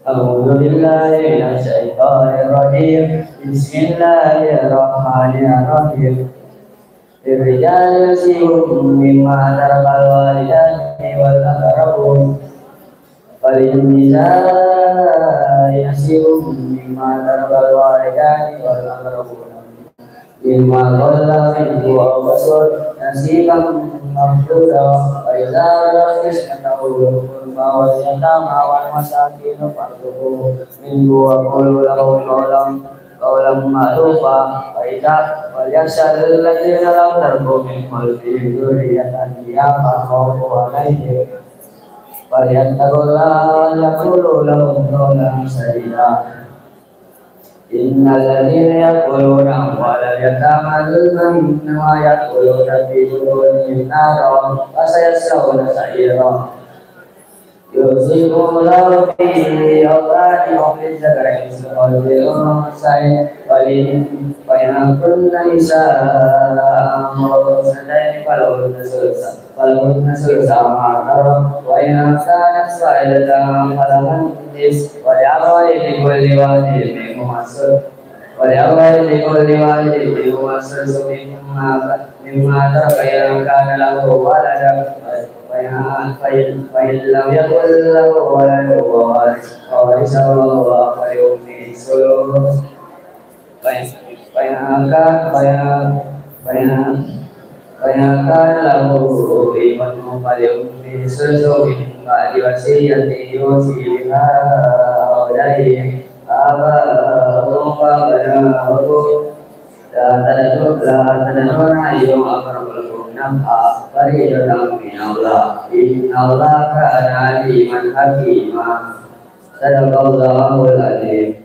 أعوذ بالله من الشيطان الرجيم بسم الله الرحمن الرحيم الرجال نصيب مما ترك الوالدان والأقربون وللنساء نصيب مما ترك الوالدان والأقربون مما قل منه أو كسر نصيبا مفروضا فإذا بلغ نصفه القربى واليتامى والمساكين فارزقوه منه وقولوا له قولا معروفا وإذا وليخشى الذين لو تركوا من خلفهم ذرية ضعافا خوف عليهم فليتقوا الله ويقولوا لهم قولا سديدا إن الذين يأكلون أموال اليتامى ظلما إنما يأكلون في بطونهم نارا وسيصلون سعيرا يوصيكم الله في أولادكم للذكر مثل حظ الأنثيين فإن كن نساء فوق اثنتين فلهن ثلث ما ترك وإن كانت واحدة فلها النصف ولأبويه لكل واحد منهما السدس مما ترك إن كان له ولدا فإن لم يكن له ولد وورثه فلأمه الثلث فإن كان له ابن فلأمه الثلث من بعد وصية يوصي بها أولئك آباؤهم وأبناؤهم لا تدرون أيهم أقرب لكم نفعا فريضة من الله إن الله كان عليما حكيما صدق الله العظيم